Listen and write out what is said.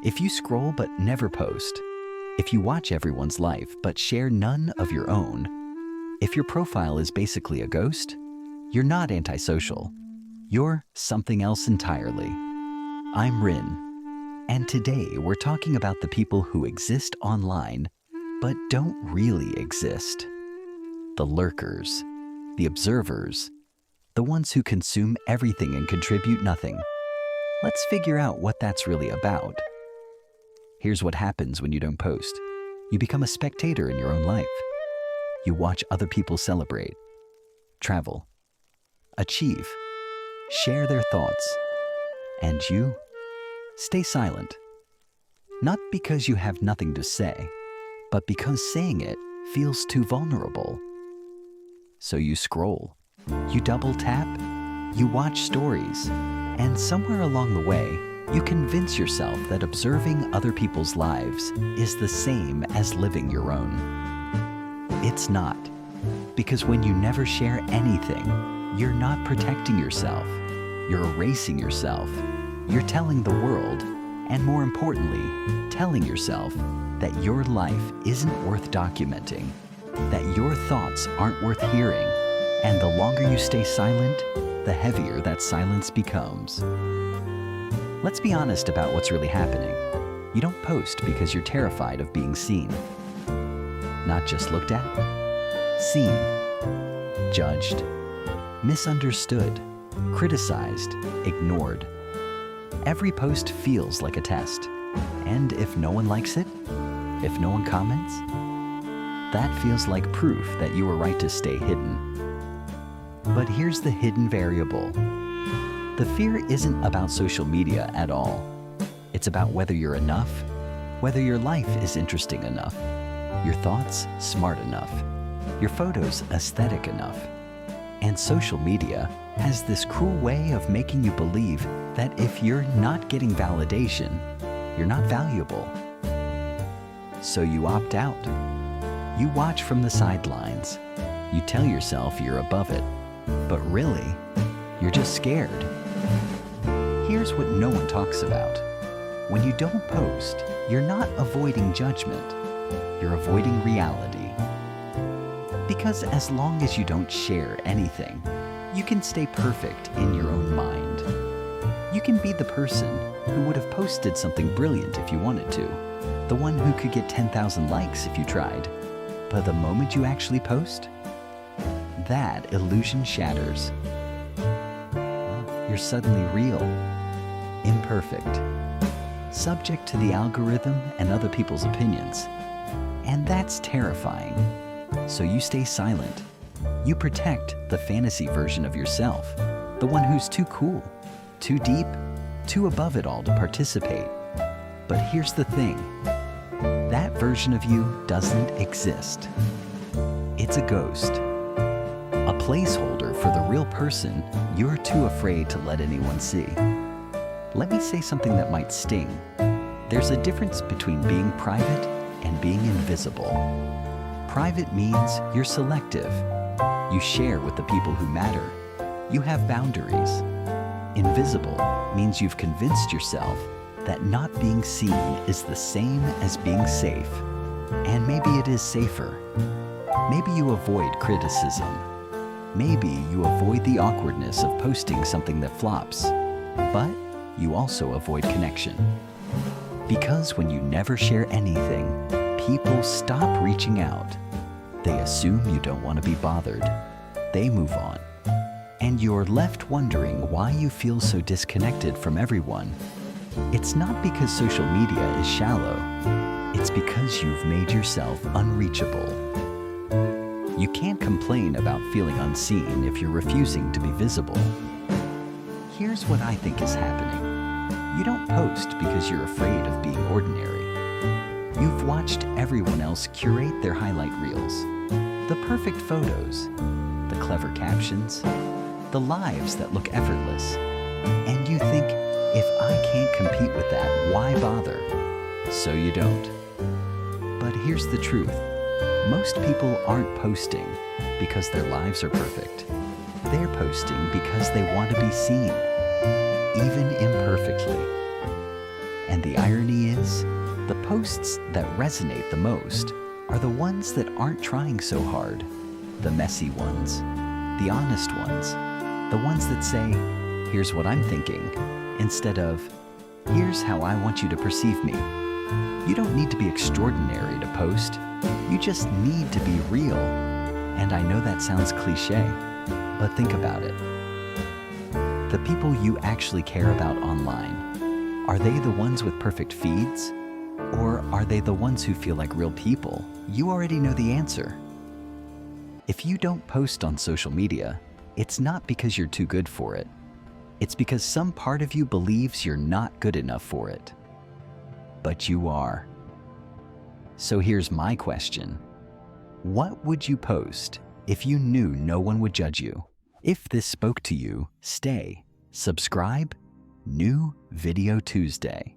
If you scroll but never post, if you watch everyone's life but share none of your own, if your profile is basically a ghost, you're not antisocial. You're something else entirely. I'm Rin, and today we're talking about the people who exist online but don't really exist. The lurkers, the observers, the ones who consume everything and contribute nothing. Let's figure out what that's really about. Here's what happens when you don't post. You become a spectator in your own life. You watch other people celebrate, travel, achieve, share their thoughts, and you stay silent. Not because you have nothing to say, but because saying it feels too vulnerable. So you scroll, you double tap, you watch stories, and somewhere along the way, you convince yourself that observing other people's lives is the same as living your own. It's not, because when you never share anything, you're not protecting yourself, you're erasing yourself, you're telling the world, and more importantly, telling yourself that your life isn't worth documenting, that your thoughts aren't worth hearing, and the longer you stay silent, the heavier that silence becomes. Let's be honest about what's really happening. You don't post because you're terrified of being seen. Not just looked at, seen, judged, misunderstood, criticized, ignored. Every post feels like a test. And if no one likes it, if no one comments, that feels like proof that you were right to stay hidden. But here's the hidden variable. The fear isn't about social media at all. It's about whether you're enough, whether your life is interesting enough, your thoughts smart enough, your photos aesthetic enough. And social media has this cruel way of making you believe that if you're not getting validation, you're not valuable. So you opt out. You watch from the sidelines. You tell yourself you're above it, but really, you're just scared. Here's what no one talks about. When you don't post, you're not avoiding judgment. You're avoiding reality. Because as long as you don't share anything, you can stay perfect in your own mind. You can be the person who would have posted something brilliant if you wanted to, the one who could get 10,000 likes if you tried. But the moment you actually post, that illusion shatters. You're suddenly real, imperfect, subject to the algorithm and other people's opinions. And that's terrifying. So you stay silent. You protect the fantasy version of yourself, the one who's too cool, too deep, too above it all to participate. But here's the thing. That version of you doesn't exist. It's a ghost, a placeholder for the real person you're too afraid to let anyone see. Let me say something that might sting. There's a difference between being private and being invisible. Private means you're selective. You share with the people who matter. You have boundaries. Invisible means you've convinced yourself that not being seen is the same as being safe. And maybe it is safer. Maybe you avoid criticism. Maybe you avoid the awkwardness of posting something that flops. But you also avoid connection. Because when you never share anything, people stop reaching out. They assume you don't want to be bothered. They move on. And you're left wondering why you feel so disconnected from everyone. It's not because social media is shallow. It's because you've made yourself unreachable. You can't complain about feeling unseen if you're refusing to be visible. Here's what I think is happening. You don't post because you're afraid of being ordinary. You've watched everyone else curate their highlight reels, the perfect photos, the clever captions, the lives that look effortless. And you think, if I can't compete with that, why bother? So you don't. But here's the truth. Most people aren't posting because their lives are perfect. They're posting because they want to be seen, even imperfectly. And And the irony is, the posts that resonate the most are the ones that aren't trying so hard. The messy ones, the honest ones, the ones that say, "Here's what I'm thinking," instead of, "Here's how I want you to perceive me." You don't need to be extraordinary to post. You just need to be real. And I know that sounds cliche, but think about it. The people you actually care about online, are they the ones with perfect feeds? Or are they the ones who feel like real people? You already know the answer. If you don't post on social media, it's not because you're too good for it. It's because some part of you believes you're not good enough for it. But you are. So here's my question. What would you post if you knew no one would judge you? If this spoke to you, stay, subscribe, new video Tuesday.